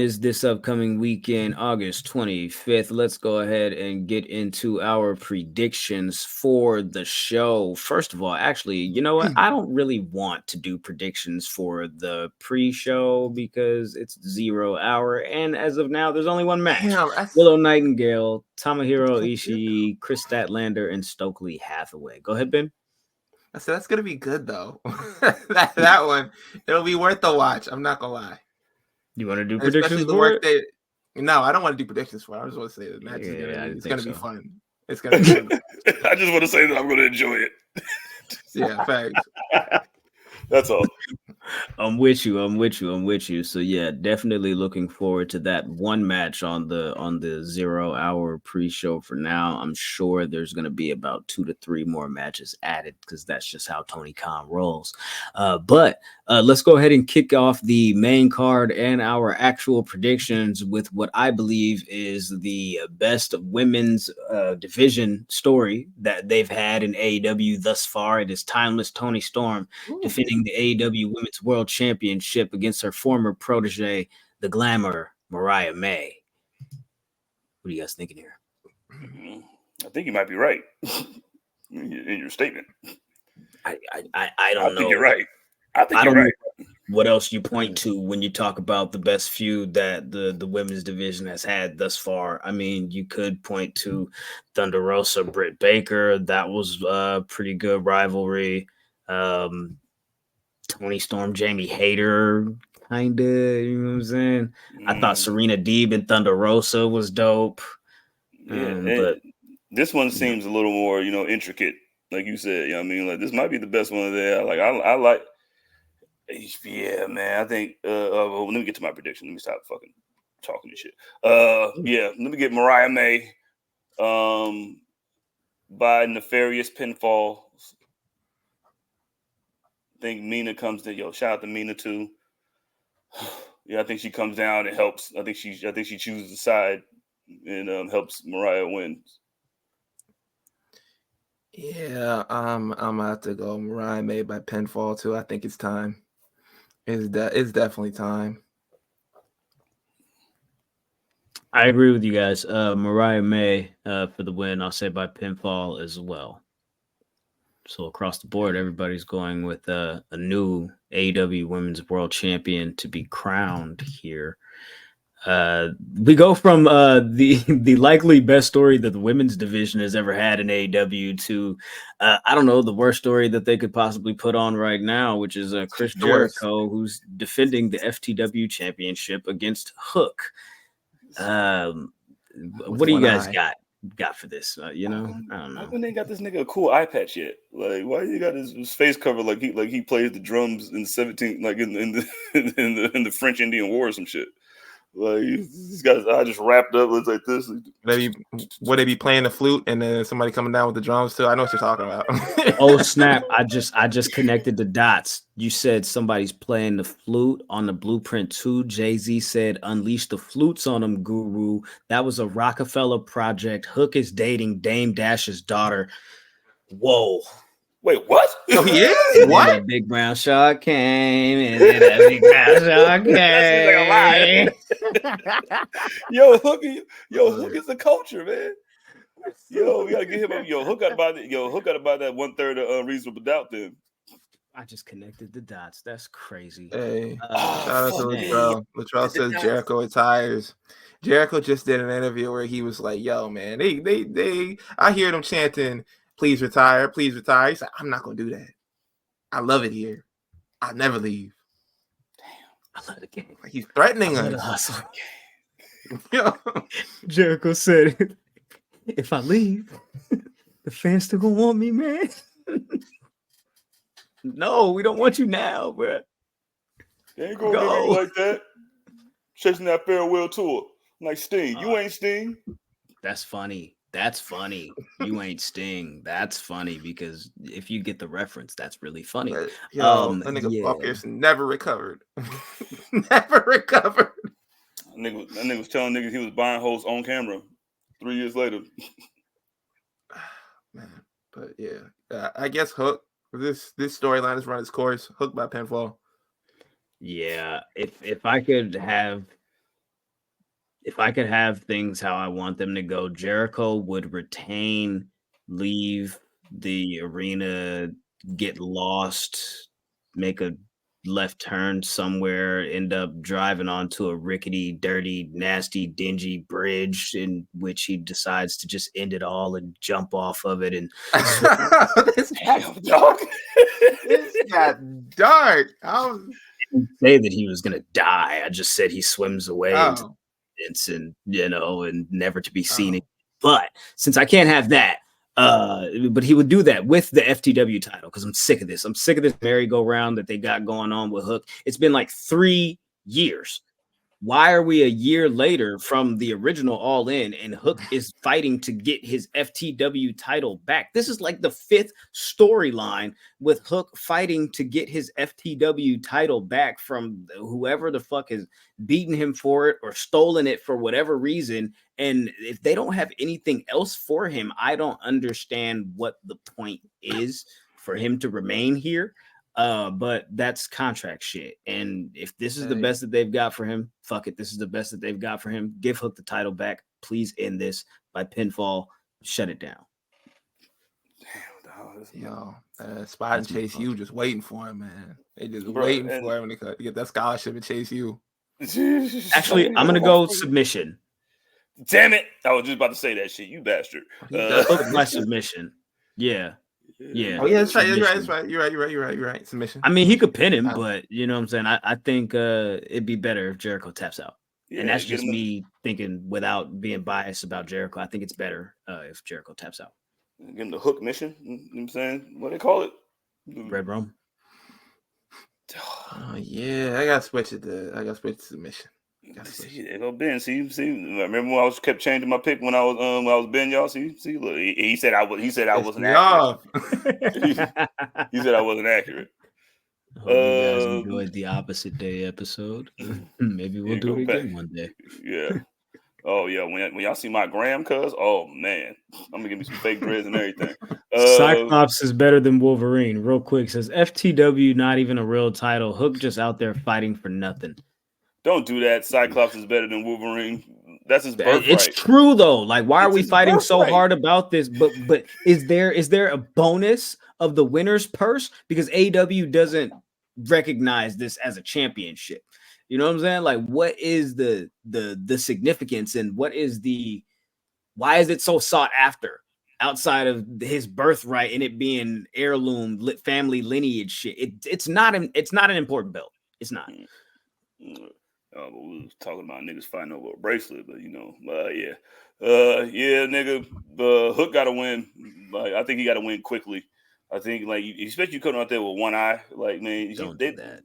Is this upcoming weekend, August 25th. Let's go ahead and get into our predictions for the show. First of all, actually, you know what? I don't really want to do predictions for the pre-show because it's 0 hour, and as of now, there's only one match. Damn, Willow Nightingale, Tomohiro that's good. Ishii, Chris Statlander, and Stokely Hathaway. Go ahead, Ben. I said that's gonna be good though. that one, it'll be worth the watch. I'm not gonna lie. You want to do And especially predictions the for work it? they. No, I don't want to do predictions for it. I just want to say the match is Yeah, I didn't it's think gonna be so. fun. It's gonna be fun. I just want to say that I'm going to enjoy it. Yeah, facts. That's all. I'm with you. So yeah, definitely looking forward to that one match on the 0 hour pre-show for now. I'm sure there's gonna be about 2 to 3 more matches added because that's just how Tony Khan rolls. But let's go ahead and kick off the main card and our actual predictions with what I believe is the best women's division story that they've had in AEW thus far. It is Timeless Tony Storm defending the AEW Women's World Championship against her former protege, the Glamour Mariah May. What are you guys thinking here? I think you might be right in your statement. I don't know. I think you're right. I think I you're don't right. know what else you point to when you talk about the best feud that the women's division has had thus far. I mean, you could point to Thunder Rosa, Britt Baker. That was a pretty good rivalry. Tony Storm, Jamie Hayter, kinda, you know what I'm saying? I thought Serena Deeb and Thunder Rosa was dope. Yeah, But this one seems a little more, intricate, like you said. You know what I mean? Like this might be the best one of there. Like I like. Yeah, man. I think. Well, let me get to my prediction. Let me stop fucking talking this shit. Yeah. Let me get Mariah May, by nefarious pinfall. I think Mina comes to shout out to Mina too. Yeah, I think she comes down and helps. I think she chooses the side and helps Mariah win. Yeah, I'm gonna have to go Mariah May by pinfall too. I think it's time. It's definitely time. I agree with you guys. Mariah May for the win. I'll say by pinfall as well. So across the board, everybody's going with a new AEW Women's World Champion to be crowned here. We go from the likely best story that the women's division has ever had in AEW to I don't know, the worst story that they could possibly put on right now, which is Chris Jericho, who's defending the FTW championship against Hook. What do you guys got for this? I don't know. When they got this nigga a cool eye patch yet? Like, why you got his face covered like he plays the drums in 17, like in the in the French Indian War or some shit? Like these guys, I just wrapped up. Looks like this. Would they be playing the flute and then somebody coming down with the drums too? I know what you're talking about. Oh snap! I just connected the dots. You said somebody's playing the flute on the Blueprint 2. Jay-Z said, "Unleash the flutes on them, Guru." That was a Rockefeller project. Hook is dating Dame Dash's daughter. Whoa. Wait, what? Oh, he is? What? That big brown shark came, and then that big brown shark came. Hook is the culture, man. Yo, we gotta get him up. Hook got about that 1/3 of Unreasonable Doubt. Then I just connected the dots. That's crazy. Hey, shout out to Latrell. Latrell says Jericho retires. Jericho just did an interview where he was like, "Yo, man, they I hear them chanting, please retire, please retire." He's like, "I'm not gonna do that. I love it here. I'll never leave." Damn, I love the game. He's threatening us. Jericho said, "If I leave, the fans still gonna want me, man." No, we don't want you now, bro. They ain't gonna leave you like that. Chasing that farewell tour like Sting. You ain't Sting. That's funny. You ain't Sting. That's funny because if you get the reference, that's really funny. That nigga Paul Pearson never recovered. Never recovered. That nigga was telling niggas he was buying hoes on camera 3 years later. Man, but yeah, I guess Hook. This storyline has run its course. Hook by pinfall. Yeah, if I could have If I could have things how I want them to go, Jericho would retain, leave the arena, get lost, make a left turn somewhere, end up driving onto a rickety, dirty, nasty, dingy bridge in which he decides to just end it all and jump off of it and This got dark. This got dark. I didn't say that he was gonna die. I just said he swims away into Oh, and and never to be seen. oh. But since I can't have that, but he would do that with the FTW title because I'm sick of this. I'm sick of this merry-go-round that they got going on with Hook. It's been like 3 years. Why are we a year later from the original All In and Hook is fighting to get his FTW title back? This is like the 5th storyline with Hook fighting to get his FTW title back from whoever the fuck has beaten him for it or stolen it for whatever reason. And if they don't have anything else for him, I don't understand what the point is for him to remain here. But that's contract shit. And if this is the best that they've got for him, fuck it. This is the best that they've got for him. Give Hook the title back. Please end this by pinfall. Shut it down. Damn, yo, Spot and Chase U just waiting for him, man. They just waiting for him to get that scholarship and Chase U. Actually, I'm gonna go submission. Damn it! I was just about to say that shit. You bastard. My submission. Yeah. Yeah. Oh yeah, that's right. That's right. You're right. Submission. I mean, he could pin him, but you know what I'm saying. I think it'd be better if Jericho taps out, and that's just me thinking without being biased about Jericho. I think it's better if Jericho taps out. Give him the Hook mission. You know what I'm saying? What do they call it? Red Rum. Oh yeah, I got to switch it to submission. See, there go Ben. See. Remember when I kept changing my pick when I was Ben, y'all. See. Look, he said I wasn't accurate. He said I wasn't accurate. Hope you guys enjoyed the opposite day episode. Maybe we'll do it again one day. Yeah. Oh yeah. When y'all see my gram, cuz, oh man, I'm gonna give me some fake dreads and everything. Cyclops is better than Wolverine. Real quick, says FTW not even a real title. Hook just out there fighting for nothing. Don't do that. Cyclops is better than Wolverine. That's his birthright. It's true though. Like, why are we fighting so hard about this? But is there a bonus of the winner's purse? Because AEW doesn't recognize this as a championship. You know what I'm saying? Like, what is the significance and why is it so sought after outside of his birthright and it being heirloom family lineage shit? It's not an important belt. It's not. We was talking about niggas fighting over a bracelet, but yeah, nigga, Hook got to win. Like, I think he got to win quickly. I think, like, especially you coming out there with one eye, like, man, don't do that.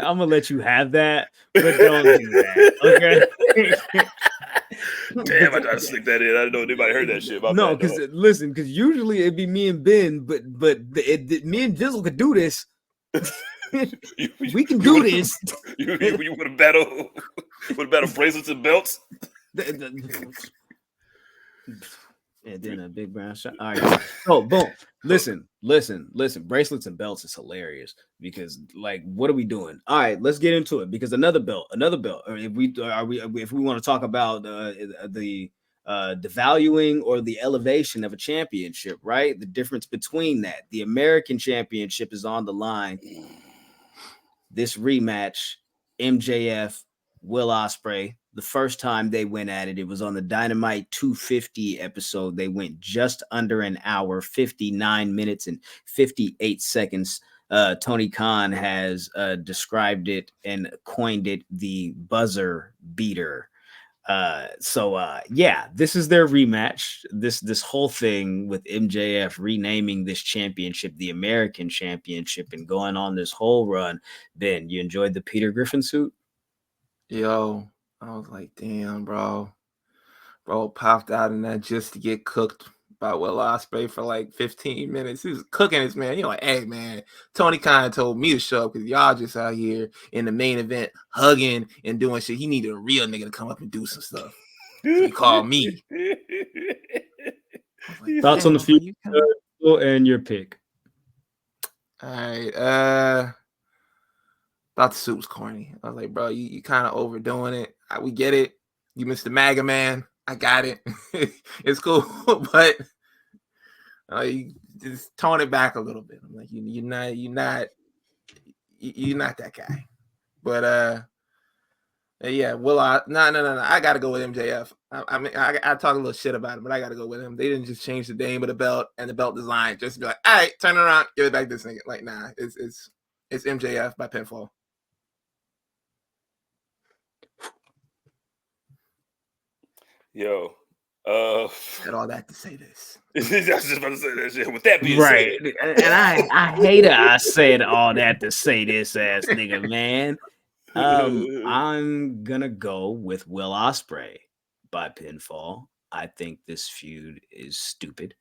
I'm gonna let you have that, but don't do that. Okay. Damn, I tried to stick that in. I didn't know if anybody heard that shit. No, because usually it'd be me and Ben, but me and Jizzle could do this. We can do this. You want to battle? Bracelets and belts? And then a big brown shot. All right. Oh, boom. Listen. Bracelets and belts is hilarious because, like, what are we doing? All right, let's get into it because another belt. Or if we want to talk about the devaluing or the elevation of a championship, right? The difference between that. The American Championship is on the line. This rematch, MJF, Will Ospreay. The first time they went at it, it was on the Dynamite 250 episode. They went just under an hour, 59 minutes and 58 seconds. Tony Khan has described it and coined it the buzzer beater. This is their rematch. This whole thing with MJF renaming this championship the American Championship and going on this whole run. Ben, you enjoyed the Peter Griffin suit? Yo, I was like, damn, bro popped out in that just to get cooked by Will Ospreay for like 15 minutes. He was cooking his man. You're like, hey man, Tony Khan told me to show up because y'all just out here in the main event hugging and doing shit. He needed a real nigga to come up and do some stuff. So he called me. Like, thoughts on the future and your pick? All right. thought the suit was corny. I was like, bro, you kind of overdoing it. We get it. You missed the MAGA man. I got it. It's cool, but you just tone it back a little bit. I'm like, you're not that guy. But yeah, no. I gotta go with MJF. I mean, I talk a little shit about him, but I gotta go with him. They didn't just change the name of the belt and the belt design. Just be like, all right, turn it around, give it back to this nigga. Like, nah, it's MJF by pinfall. Yo, Had all that to say this. I was just about to say that shit. With that being Right. said, And I hate it. I said all that to say this ass nigga, man. I'm gonna go with Will Ospreay by pinfall. I think this feud is stupid.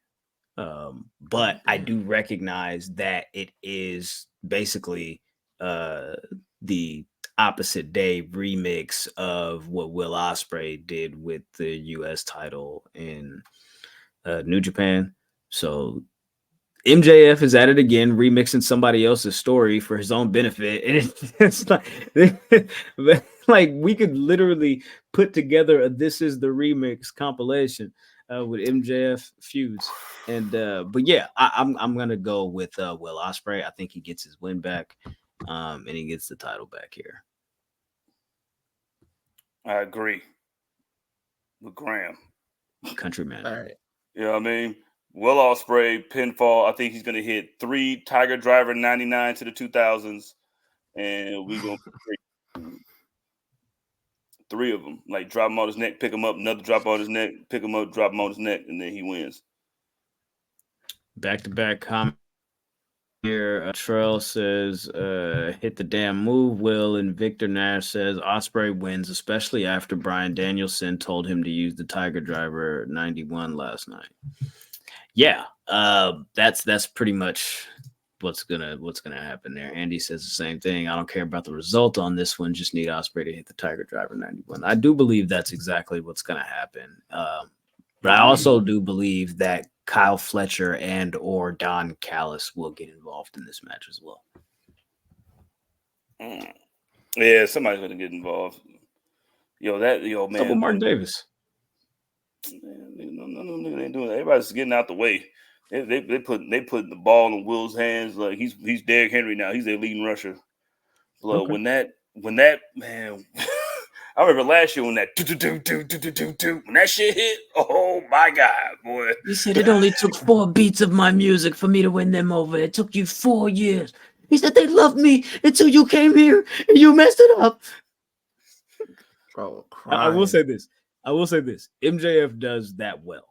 But I do recognize that it is basically the opposite day remix of what Will Ospreay did with the US title in New Japan. So MJF is at it again, remixing somebody else's story for his own benefit. And it's like we could literally put together a This Is the Remix compilation with MJF feuds. And but yeah, I'm gonna go with Will Ospreay. I think he gets his win back, and he gets the title back here. I agree with Graham. Countryman. All right. You know what I mean? Will Ospreay pinfall. I think he's gonna hit 3 Tiger Driver 99 to the 2000s, and we're gonna put three of them. Like drop him on his neck, pick him up, another drop on his neck, pick him up, drop him on his neck, and then he wins. Back-to-back comment here. Trell says, hit the damn move, Will. And Victor Nash says, Ospreay wins, especially after Bryan Danielson told him to use the Tiger Driver 91 last night. Yeah, that's pretty much what's gonna happen there. Andy says the same thing. I don't care about the result on this one. Just need Ospreay to hit the Tiger Driver 91. I do believe that's exactly what's gonna happen. But I also do believe that Kyle Fletcher and or Don Callis will get involved in this match as well. Yeah, somebody's gonna get involved. Man. Double Mark Davis. No, they ain't doing that. Everybody's getting out the way. They put the ball in Will's hands. Like he's Derrick Henry now. He's their leading rusher. Look, when that man, I remember last year when that when that shit hit. Oh my God, boy! He said it only took 4 beats of my music for me to win them over. It took you 4 years. He said they loved me until you came here and you messed it up. Bro, I will say this. MJF does that well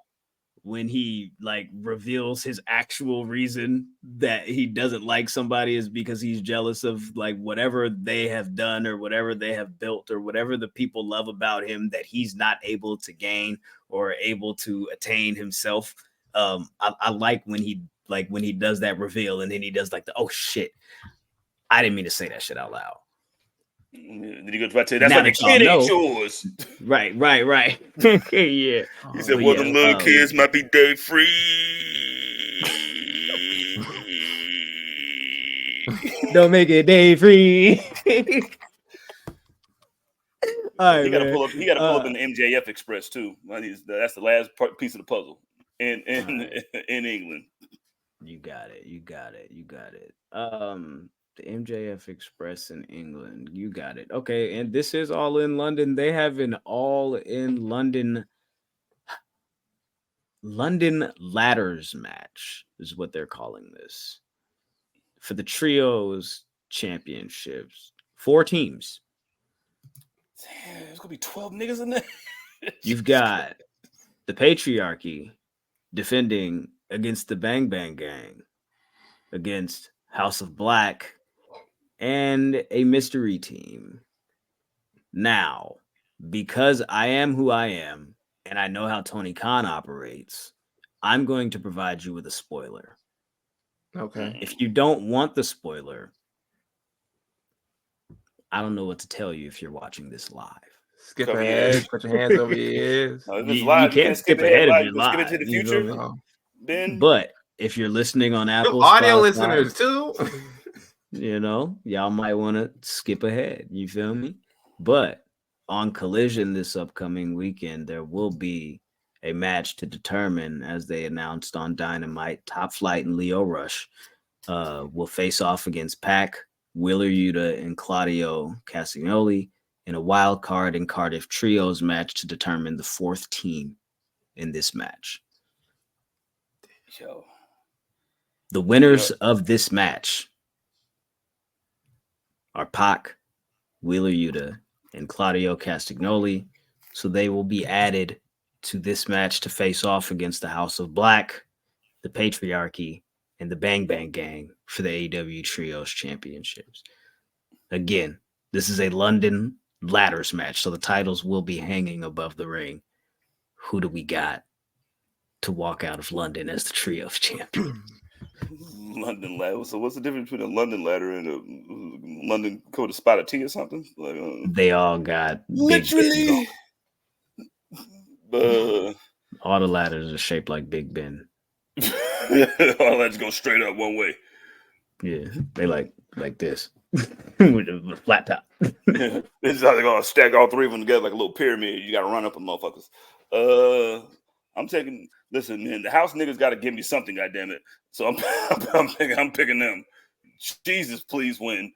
when he like reveals his actual reason that he doesn't like somebody is because he's jealous of like whatever they have done or whatever they have built or whatever the people love about him that he's not able to gain or able to attain himself. I like when he does that reveal and then he does like the oh shit, I didn't mean to say that shit out loud. Did he go try to tell you that's like a kid ain't yours? Right. Yeah. He said, well, them little kids might be day free. Don't make it day free. All right, he got to pull up in the MJF Express too. That's the last piece of the puzzle in England. You got it. The MJF Express in England. You got it. Okay, and this is All in London. They have an All in London ladders match is what they're calling this. For the trios championships. 4 teams. Damn, there's going to be 12 niggas in there. You've got the Patriarchy defending against the Bang Bang Gang, against House of Black, and a mystery team. Now, because I am who I am, and I know how Tony Khan operates, I'm going to provide you with a spoiler. Okay. If you don't want the spoiler, I don't know what to tell you if you're watching this live. Skip ahead, put your hands over your ears. You can't skip ahead if you're live. Skip into the future, Ben. But if you're listening on Apple, audio Spotify, listeners too. y'all might want to skip ahead. You feel me? But on Collision this upcoming weekend, there will be a match to determine, as they announced on Dynamite. Top Flight and Leo Rush will face off against Pac, Wheeler Yuta, and Claudio Castagnoli in a wild card and Cardiff Trios match to determine the fourth team in this match. Yo. The winners of this match are Pac, Wheeler Yuta, and Claudio Castagnoli. So they will be added to this match to face off against the House of Black, the Patriarchy, and the Bang Bang Gang for the AEW Trios Championships. Again, this is a London ladders match, so the titles will be hanging above the ring. Who do we got to walk out of London as the Trios champion? London ladder. So what's the difference between a London ladder and a London code of spot of tea or something? Like they all got literally. All the ladders are shaped like Big Ben. All ladders go straight up one way. Yeah, they like this with a flat top. This is how they're gonna stack all three of them together like a little pyramid. You got to run up them motherfuckers. I'm taking. Listen, man, the house niggas got to give me something. Goddamn it! So I'm picking them. Jesus, please win.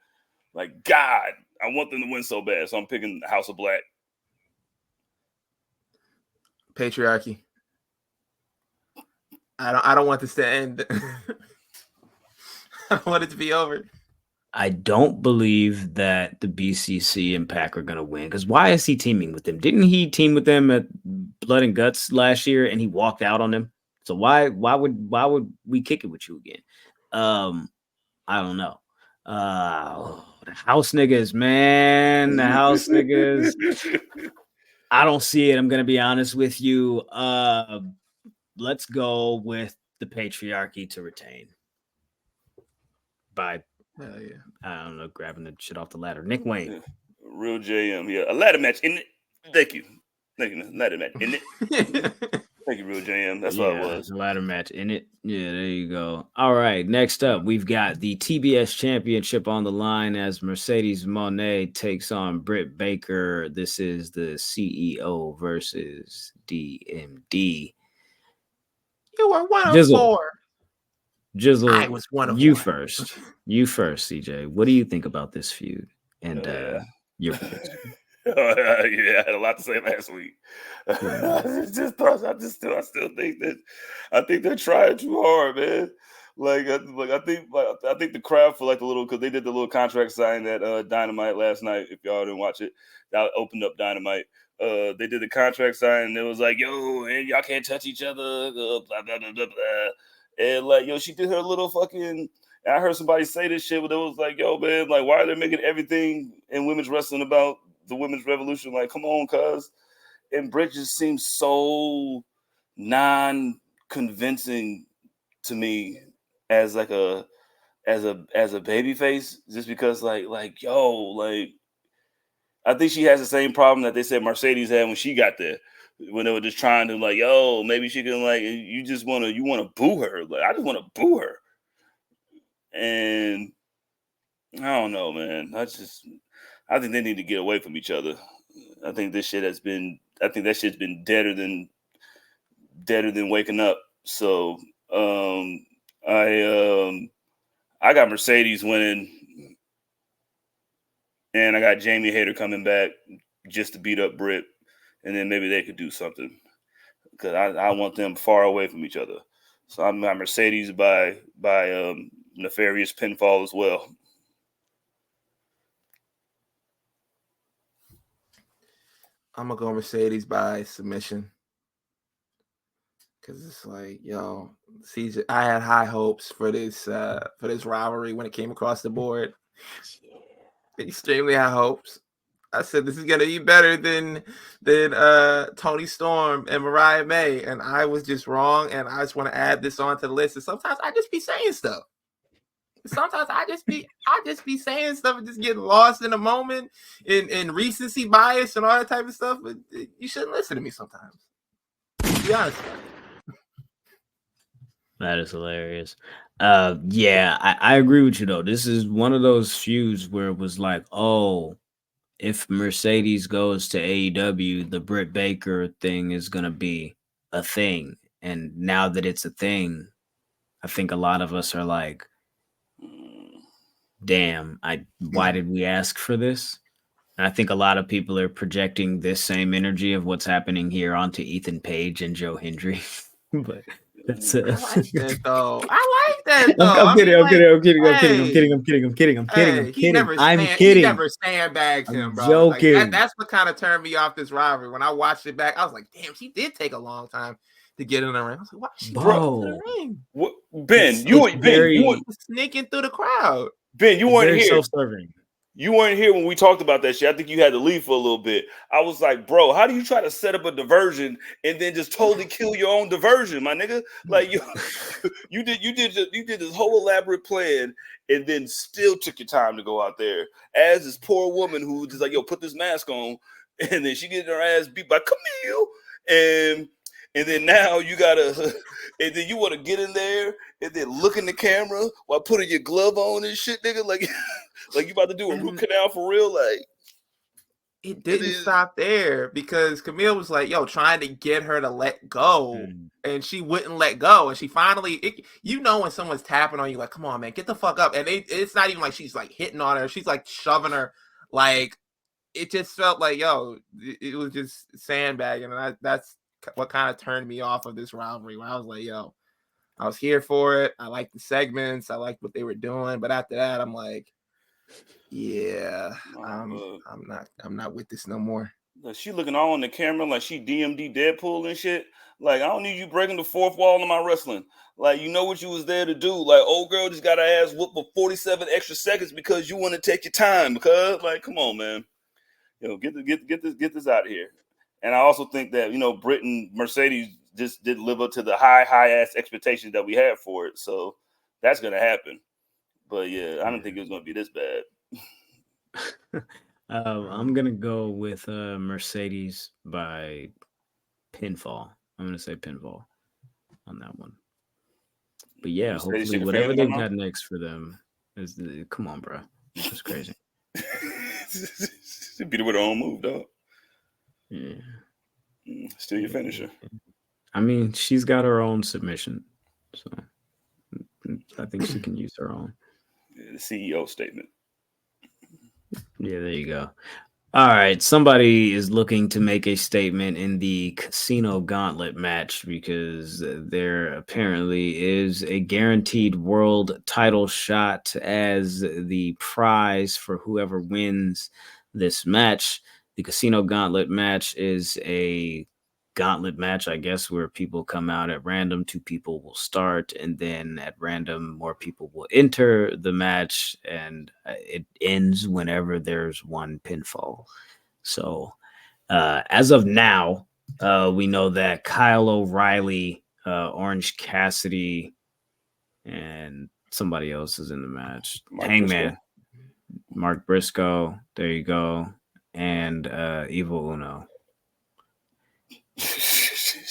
Like God, I want them to win so bad. So I'm picking the House of Black. Patriarchy. I don't want this to end. I don't want it to be over. I don't believe that the BCC and Pac are going to win, because why is he teaming with them? Didn't he team with them at Blood and Guts last year and he walked out on them? So why would we kick it with you again? I don't know. The house niggas, man. The house niggas. I don't see it. I'm going to be honest with you. Let's go with the Patriarchy to retain. By I don't know, grabbing the shit off the ladder. Nick Wayne. Yeah. Real JM. Yeah. A ladder match in it. Thank you. Ladder match in it. Thank you, Real JM. That's what it was. A ladder match in it. Yeah, there you go. All right. Next up, we've got the TBS Championship on the line as Mercedes Moné takes on Britt Baker. This is the CEO versus DMD. You were 104. Jizzle, I was 101. You first, CJ. What do you think about this feud? And your prediction? Yeah, I had a lot to say last week. I still think that they're trying too hard, man. I think the crowd for like the little, because they did the little contract sign at Dynamite last night. If y'all didn't watch it, that opened up Dynamite. They did the contract sign and it was like, yo, and y'all can't touch each other, blah blah blah blah blah. And like, yo, she did her little fucking. And I heard somebody say this shit, but it was like, yo, man, like, why are they making everything in women's wrestling about the women's revolution? Like, come on, cuz. And Britt just seems so non-convincing to me as like a baby face, just because like yo, like I think she has the same problem that they said Mercedes had when she got there. When they were just trying to like, yo, maybe she can like, you want to boo her. Like, I just want to boo her. And I don't know, man. I think they need to get away from each other. I think that shit's been deader than waking up. So I got Mercedes winning, and I got Jamie Hayter coming back just to beat up Britt. And then maybe they could do something, because I want them far away from each other. So I'm got Mercedes by nefarious pinfall as well. I'm gonna go Mercedes by submission, because it's like, yo, CJ, I had high hopes for this rivalry when it came across the board. Extremely high hopes. I said this is gonna be better than Toni Storm and Mariah May, and I was just wrong. And I just want to add this onto the list. And sometimes I just be saying stuff. Sometimes I just be saying stuff and just get lost in a moment in recency bias and all that type of stuff. But you shouldn't listen to me sometimes. To be honest. That is hilarious. Yeah, I agree with you though. This is one of those feuds where it was like, oh, if Mercedes goes to AEW, the Britt Baker thing is gonna be a thing. And now that it's a thing, I think a lot of us are like, damn, why did we ask for this? And I think a lot of people are projecting this same energy of what's happening here onto Ethan Page and Joe Hendry. But that's I like that though. I like that though. I'm kidding. I'm kidding. I'm kidding. I'm kidding. I'm Hey, kidding. I'm kidding. I'm kidding. I'm kidding. I'm hey, kidding. I'm he kidding. never sandbagged I'm him, bro. Like joking. that's what kind of turned me off this rivalry. When I watched it back, I was like, damn, she did take a long time to get in the ring. I was like, why is she Bro. in the ring? What, Ben, you were sneaking through the crowd. Ben, you weren't here. Self-serving. You weren't here when we talked about that shit. I think you had to leave for a little bit. I was like, bro, how do you try to set up a diversion and then just totally kill your own diversion, my nigga? Like you did this whole elaborate plan and then still took your time to go out there as this poor woman who just like, yo, put this mask on, and then she getting her ass beat by Camille, and then now you gotta, and then you want to get in there and then look in the camera while putting your glove on and shit, nigga. Like you about to do a root canal for real? Like it didn't stop there because Camille was like, yo, trying to get her to let go, and she wouldn't let go. And she finally, when someone's tapping on you, like, come on, man, get the fuck up. And it's not even like she's like hitting on her. She's like shoving her. Like, it just felt like, yo, it was just sandbagging. And that's what kind of turned me off of this rivalry, where I was like, yo, I was here for it. I liked the segments. I liked what they were doing. But after that, I'm like, yeah, I'm not with this no more. She looking all on the camera like she DMD Deadpool and shit. Like, I don't need you breaking the fourth wall in my wrestling. Like, you know what you was there to do. Like, old girl just got her ass whooped for 47 extra seconds because you want to take your time. Because, like, come on, man. Get this out of here. And I also think that, Britt and Mercedes just didn't live up to the high ass expectations that we had for it. So that's gonna happen. But yeah, I don't think it was gonna be this bad. I'm gonna go with Mercedes by pinfall. I'm gonna say pinfall on that one. But yeah, Mercedes hopefully whatever they've got next for them is come on, bro. It's crazy. She beat her with her own move, dog. Yeah. Still your finisher. I mean, she's got her own submission, so I think she can use her own. Yeah, the CEO statement. Yeah, there you go. All right, somebody is looking to make a statement in the Casino Gauntlet match because there apparently is a guaranteed world title shot as the prize for whoever wins this match. The Casino Gauntlet match is a gauntlet match, I guess, where people come out at random. 2 people will start, and then at random, more people will enter the match, and it ends whenever there's one pinfall. So, as of now, we know that Kyle O'Reilly, Orange Cassidy, and somebody else is in the match. Hangman, Mark Briscoe, there you go, and Evil Uno.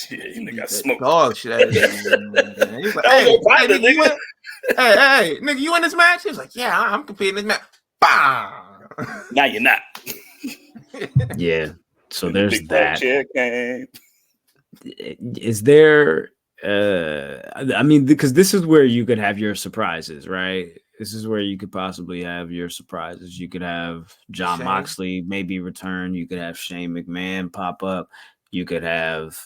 Yeah, you got smoked. Dog shit. He's like, hey, nigga, you in this match? He was like, yeah, I'm competing in this match. Bah! Now you're not. Yeah. So there's that. Chicken. Is there? I mean, because this is where you could have your surprises, right? This is where you could possibly have your surprises. You could have Jon Moxley maybe return. You could have Shane McMahon pop up. You could have,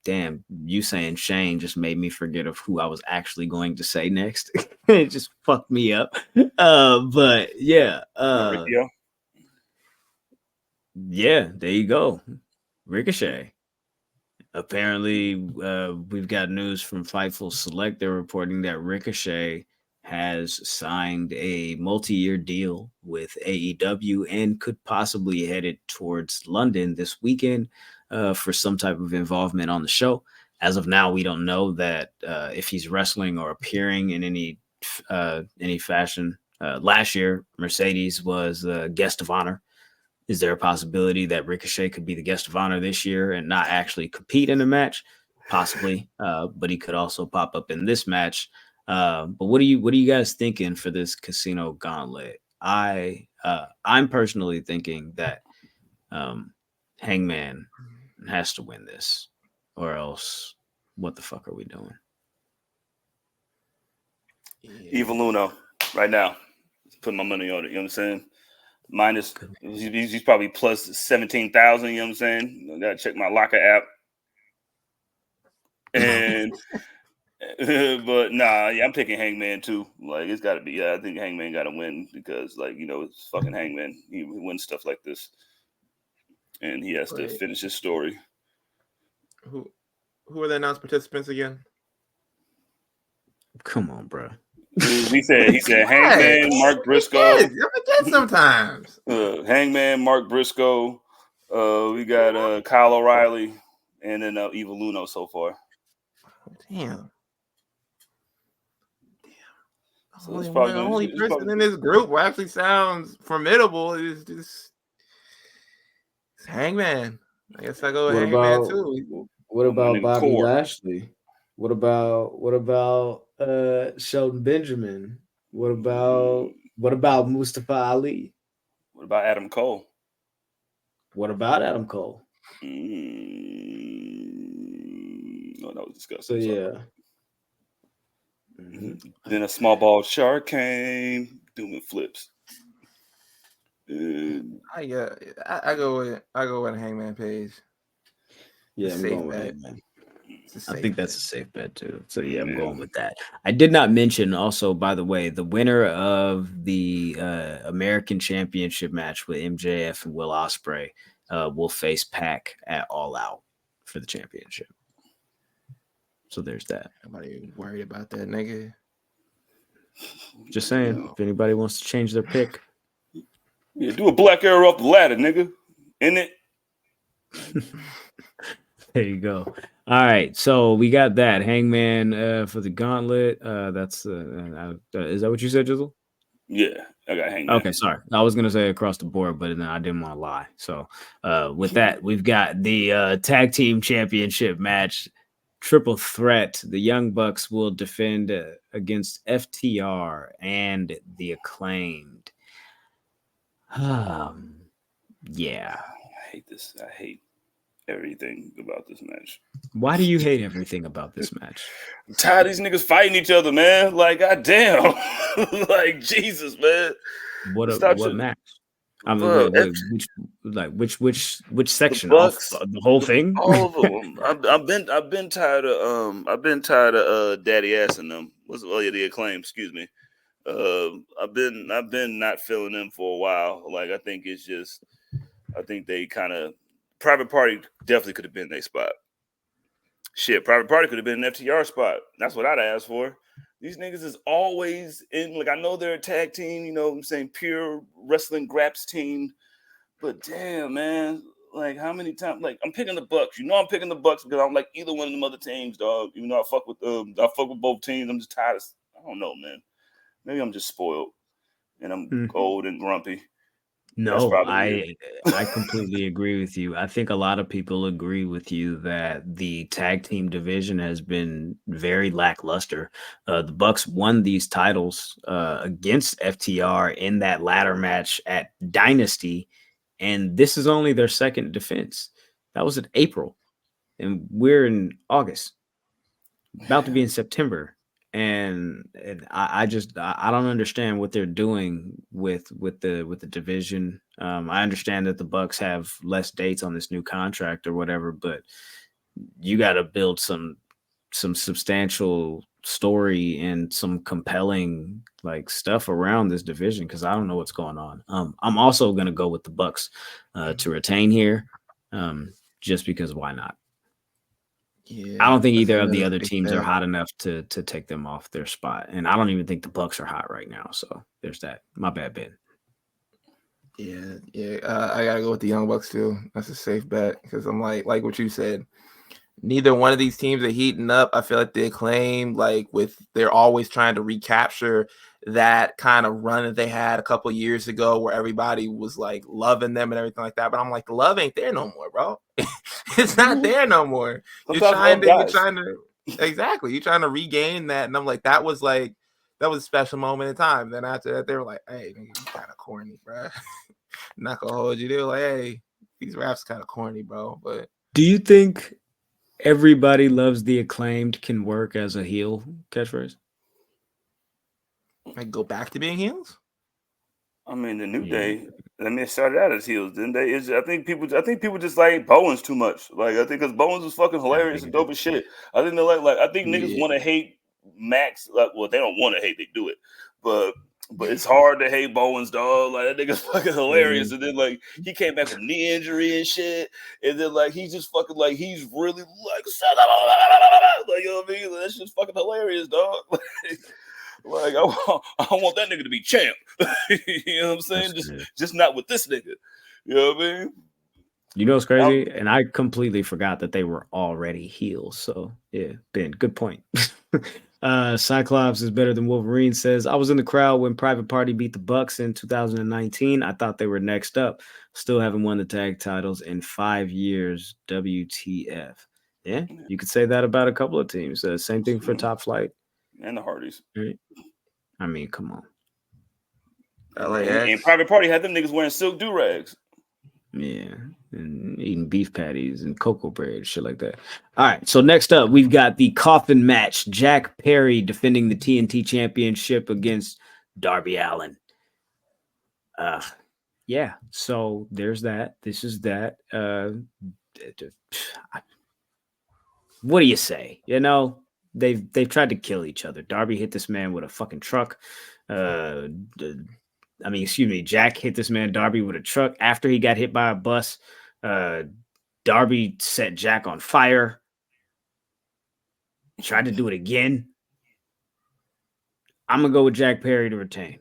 damn, you saying Shane just made me forget of who I was actually going to say next. It just fucked me up. But yeah. Yeah, there you go. Ricochet. Apparently, we've got news from Fightful Select. They're reporting that Ricochet has signed a multi-year deal with AEW and could possibly head it towards London this weekend for some type of involvement on the show. As of now, we don't know that if he's wrestling or appearing in any fashion. Last year, Mercedes was the guest of honor. Is there a possibility that Ricochet could be the guest of honor this year and not actually compete in the match? possibly. But he could also pop up in this match. But what are you guys thinking for this Casino Gauntlet? I'm personally thinking that Hangman has to win this, or else what the fuck are we doing? Evil Uno, right now. Put my money on it. You know what I'm saying? Minus, he's probably plus 17,000. You know what I'm saying? I gotta check my locker app. And but nah, yeah, I'm picking Hangman too. Like it's got to be. Yeah, I think Hangman got to win because, like, it's fucking Hangman. He wins stuff like this, and he has to finish his story. Who are the announced participants again? Come on, bro. He said Hangman, Mark Briscoe. You forget sometimes. Hangman, Mark Briscoe. We got Kyle O'Reilly, and then Evil Uno so far. Damn. So only person in this group who actually sounds formidable is this Hangman. I guess I go with Hangman too. What about Bobby Lashley? What about Shelton Benjamin? What about Mustafa Ali? What about Adam Cole? What about Adam Cole? No, that was disgusting. So yeah. Then a small ball shark came doing flips. I go with Hangman Page. Yeah, I'm going with Hangman. I think that's a safe bet too. So yeah, I'm going with that. I did not mention also, by the way, the winner of the American Championship match with MJF and Will Ospreay will face Pac at All Out for the championship. So there's that. Nobody worried about that nigga. Just saying, if anybody wants to change their pick. Yeah, do a black arrow up the ladder, nigga. In it. There you go. All right, so we got that Hangman for the gauntlet. That's is that what you said, Jizzle? Yeah, I got Hangman. Okay, sorry. I was gonna say across the board, but then I didn't want to lie. So with that, we've got the tag team championship match, triple threat. The Young Bucks will defend against FTR and the Acclaimed. Yeah. I hate this. I hate everything about this match. Why do you hate everything about this match? I'm tired of these niggas fighting each other, man. Like, goddamn. Like, Jesus, man. What match? I mean, which section? Bucks, the whole thing? All of them. I've been tired of Daddy Ass and them. The Acclaim, excuse me. I've been not feeling them for a while. Like, I think they kind of Private Party definitely could have been their spot. Shit, Private Party could have been an FTR spot. That's what I'd ask for. These niggas is always in, like, I know they're a tag team, you know what I'm saying, pure wrestling graps team. But damn, man, like, how many times, like, I'm picking the Bucks. You know I'm picking the Bucks because I'm like either one of them other teams, dog. Even though I fuck with both teams. I'm just tired of, I don't know, man. Maybe I'm just spoiled and I'm old and grumpy. No, I completely agree with you. I think a lot of people agree with you that the tag team division has been very lackluster. The Bucks won these titles against FTR in that ladder match at Dynasty, and this is only their second defense. That was in April, and we're in August, about to be in September. And I don't understand what they're doing with the division. I understand that the Bucks have less dates on this new contract or whatever, but you got to build some substantial story and some compelling like stuff around this division because I don't know what's going on. I'm also gonna go with the Bucks to retain here, just because why not? Yeah, I don't think either of the other teams are hot enough to take them off their spot. And I don't even think the Bucks are hot right now. So there's that. My bad, Ben. Yeah. I got to go with the Young Bucks too. That's a safe bet because I'm like what you said. Neither one of these teams are heating up. I feel like the Acclaim, they're always trying to recapture that kind of run that they had a couple years ago where everybody was like loving them and everything like that. But I'm like, the love ain't there no more, bro. It's not there no more. You're trying to exactly. You're trying to regain that. And I'm like, that was a special moment in time. Then after that, they were like, hey, you kind of corny, bro. Not gonna hold you. They were like, hey, these raps kind of corny, bro. But do you think everybody loves the Acclaimed can work as a heel catchphrase? Like go back to being heels? I mean, the New Day. I mean, it started out as heels, didn't they? I think people just like Bowens too much. Like I think because Bowens was fucking hilarious and dope as shit. I think they like. I think niggas want to hate Max. Like, well, they don't want to hate. They do it, but it's hard to hate Bowens, dog. Like that nigga's fucking hilarious. And then like he came back from knee injury and shit. And then like he's just fucking like he's really like you know what I mean? Like, that's just fucking hilarious, dog. Like I want that nigga to be champ. You know what I'm saying? Just not with this nigga. You know what I mean? You know what's crazy? And I completely forgot that they were already heels. So yeah, Ben, good point. Cyclops is better than Wolverine says, I was in the crowd when Private Party beat the Bucks in 2019. I thought they were next up. Still haven't won the tag titles in 5 years. WTF. Yeah, you could say that about a couple of teams. Same thing for Top Flight. And the Hardys. I mean, come on. And Private Party had them niggas wearing silk do-rags. Yeah, and eating beef patties and cocoa bread, shit like that. All right, so next up, we've got the coffin match. Jack Perry defending the TNT Championship against Darby Allin. Yeah, so there's that. This is that. What do you say? You know, they've tried to kill each other. Darby hit this man with a fucking truck. Jack hit this man Darby with a truck after he got hit by a bus. Darby set Jack on fire. Tried to do it again. I'm gonna go with Jack Perry to retain.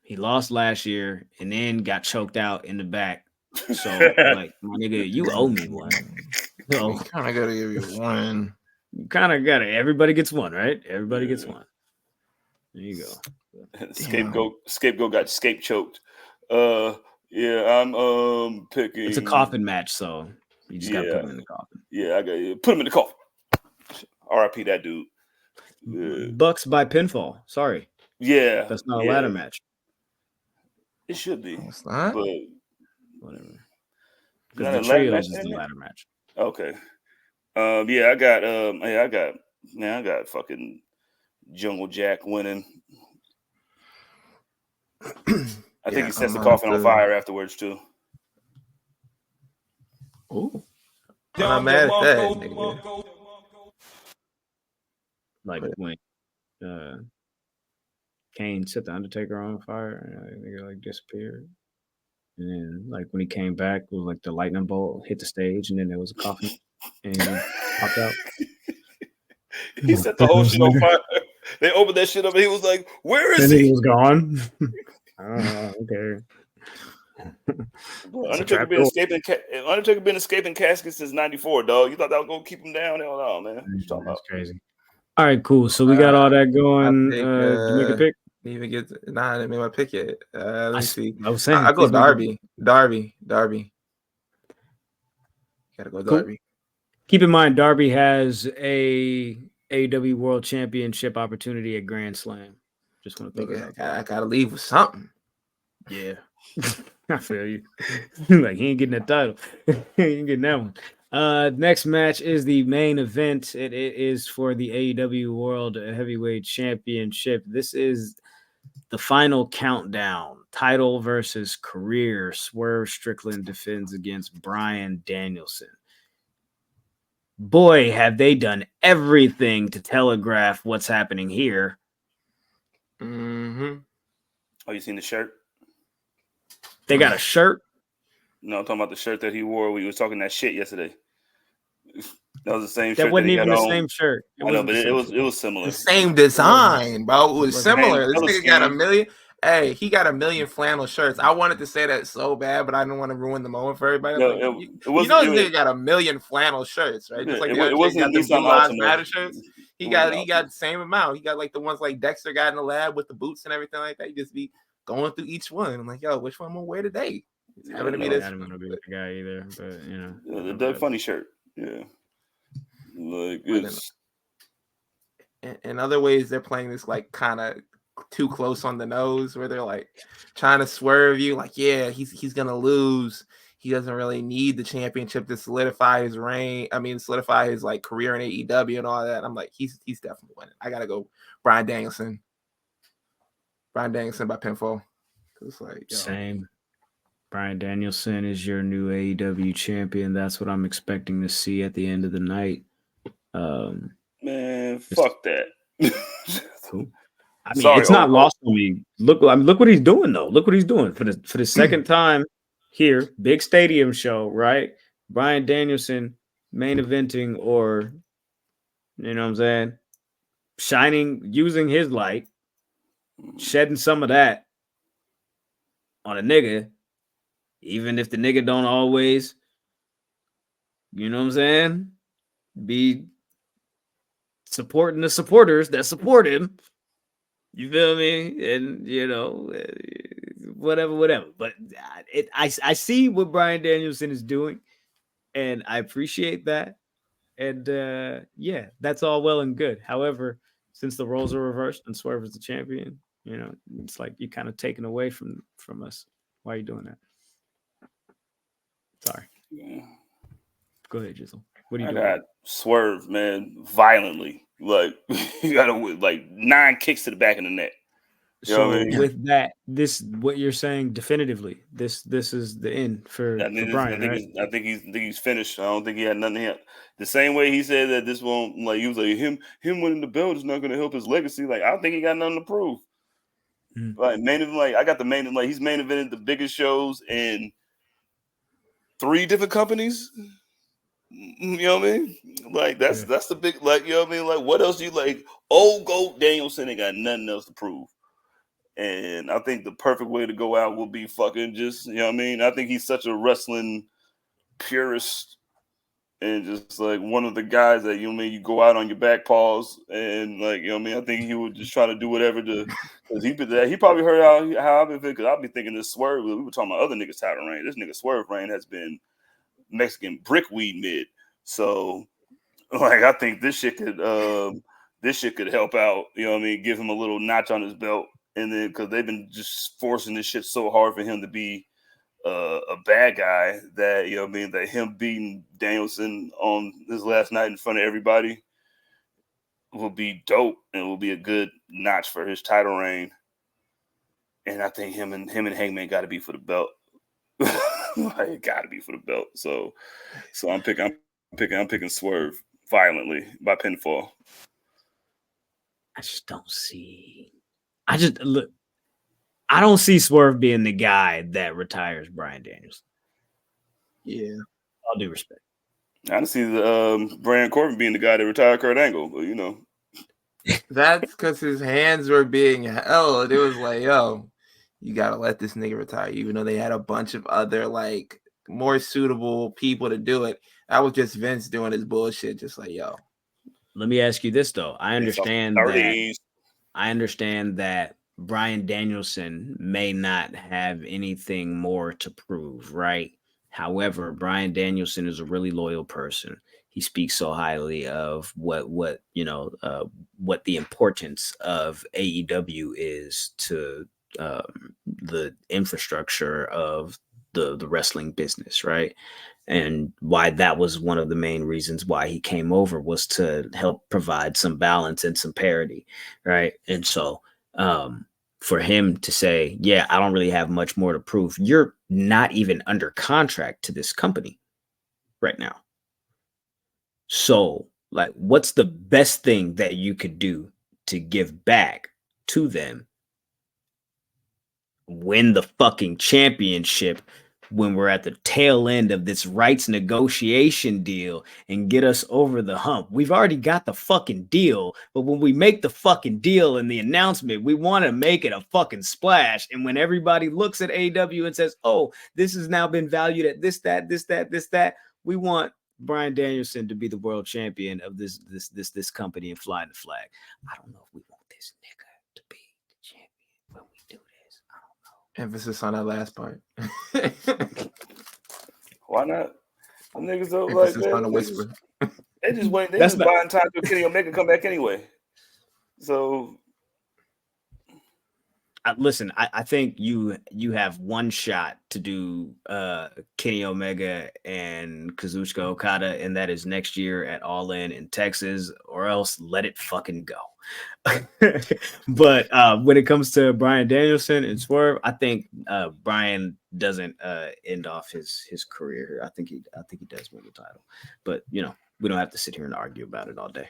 He lost last year and then got choked out in the back. So, like, my nigga, you owe me one. So, you kind of gotta give you one. You kind of gotta. Everybody gets one, right? Everybody gets one. There you go. Scapegoat got scape choked. Yeah, I'm picking. It's a coffin match, so you just gotta put him in the coffin. Yeah, I got put him in the coffin. R.I.P. that dude. Yeah. Bucks by pinfall. Sorry. Yeah, that's not a ladder match. It should be. It's not. But whatever. Because the trios is the ladder match. Okay. I got fucking Jungle Jack winning. I think he sets the coffin on fire afterwards too. Ooh. I'm mad at that, nigga. Like when Kane set the Undertaker on fire and nigga like disappeared. And then like when he came back, it was like the lightning bolt hit the stage and then there was a coffin and he popped out. He set the whole shit on fire. They opened that shit up and he was like, where is he? He was gone. I don't know. Okay. Undertaker been escaping caskets since '94, dog. You thought that was gonna keep him down? Hell no, man. That's crazy. All right, cool. So we got all that going. Did you make a pick? Didn't even get I didn't make my pick yet. Let me see. I was saying I go Darby. Darby. Gotta go Darby. Cool. Keep in mind, Darby has a AEW World Championship opportunity at Grand Slam. Just want to think I gotta leave with something. Yeah. I feel you. Like he ain't getting that title. He ain't getting that one. Next match is the main event. It is for the AEW World Heavyweight Championship. This is the final countdown. Title versus career. Swerve Strickland defends against Bryan Danielson. Boy, have they done everything to telegraph what's happening here. Mm-hmm. Oh, you seen the shirt? They got a shirt? No, I'm talking about the shirt that he wore when he was talking that shit yesterday. That was the same shirt. That wasn't even the same shirt. I know, but it was similar. The same design, bro. It was similar. This nigga got a million. Hey, he got a million flannel shirts. I wanted to say that so bad, but I didn't want to ruin the moment for everybody. No, this nigga got a million flannel shirts, right? Just like it wasn't the Blue Lives Matter shirts. He got the same amount. He got like the ones like Dexter got in the lab with the boots and everything like that. He just be going through each one. I'm like, yo, which one I'm gonna wear today? It's having to be this. I don't want to be the guy either, but you know, the Doug Funny shirt. Yeah, like it's. In other ways, they're playing this like kind of too close on the nose, where they're like trying to swerve you. Like, yeah, he's gonna lose. He doesn't really need the championship to solidify his reign. I mean, solidify his like career in AEW and all that. I'm like, he's definitely winning. I gotta go, Bryan Danielson. Bryan Danielson by pinfall. It's like same. Bryan Danielson is your new AEW champion. That's what I'm expecting to see at the end of the night. Man, fuck that. Cool. I mean, it's not lost on me. Look what he's doing though. Look what he's doing for the second time here. Big stadium show, right? Bryan Danielson main eventing, or you know what I'm saying, shining, using his light, shedding some of that on a nigga, even if the nigga don't always, you know what I'm saying, be supporting the supporters that support him. You feel me? And you know, whatever. But I see what Bryan Danielson is doing, and I appreciate that. And yeah, that's all well and good. However, since the roles are reversed and Swerve is the champion, you know, it's like you kind of taken away from us. Why are you doing that? Sorry. Yeah. Go ahead, Jizzle. What are you I doing? got Swerve, man, violently. Like you got like 9 kicks to the back of the neck. You know what I mean? With that, what you're saying definitively, this is the end for Bryan, right? I think he's finished. I don't think he had nothing here. The same way he said that this won't, like, he was like him winning the belt is not going to help his legacy. Like, I don't think he got nothing to prove. Like main event, like I got the main, like he's main evented the biggest shows in 3 different companies. You know what I mean? Like that's the big, like, you know what I mean? Like, what else do you like? Old Goat Danielson ain't got nothing else to prove. And I think the perfect way to go out will be fucking just, you know what I mean? I think he's such a wrestling purist and just like one of the guys that, you know what I mean, you go out on your back paws and, like, you know what I mean? I think he would just try to do whatever to, because he probably heard how I've been thinking, because I'll be thinking this Swerve, we were talking about other niggas' title reign. This nigga Swerve reign has been Mexican brickweed mid. So, like, I think this shit could help out, you know what I mean? Give him a little notch on his belt. And then, because they've been just forcing this shit so hard for him to be a bad guy, that, you know what I mean, that him beating Danielson on his last night in front of everybody will be dope and will be a good notch for his title reign. And I think him and Hangman got to be for the belt. Like, it got to be for the belt. So I'm picking Swerve violently by pinfall. I just don't see. I don't see Swerve being the guy that retires Bryan Danielson. Yeah. All due respect. I don't see the Baron Corbin being the guy that retired Kurt Angle, but you know. That's because his hands were being held. It was like, yo, you gotta let this nigga retire, even though they had a bunch of other like more suitable people to do it. That was just Vince doing his bullshit, just like, yo. Let me ask you this though. I understand that Bryan Danielson may not have anything more to prove, right? However, Bryan Danielson is a really loyal person. He speaks so highly of what the importance of AEW is to the infrastructure of the wrestling business, right? And why that was one of the main reasons why he came over, was to help provide some balance and some parity, right? And so for him to say, yeah, I don't really have much more to prove. You're not even under contract to this company right now. So, like, what's the best thing that you could do to give back to them? Win the fucking championship when we're at the tail end of this rights negotiation deal and get us over the hump. We've already got the fucking deal, but when we make the fucking deal and the announcement, we want to make it a fucking splash. And when everybody looks at AEW and says, oh, this has now been valued at this, that, we want Bryan Danielson to be the world champion of this company and fly the flag. I don't know if we want this nigga to be the champion when we do this. I don't know. Emphasis on that last part. Why not? The niggas don't Emphasis like on the whisper. They just wait. They just buying time till Kenny Omega come back anyway. So listen, I think you have one shot to do Kenny Omega and Kazuchika Okada, and that is next year at All In Texas, or else let it fucking go. But when it comes to Bryan Danielson and Swerve, I think Bryan doesn't end off his career. I think he does win the title, but we don't have to sit here and argue about it all day.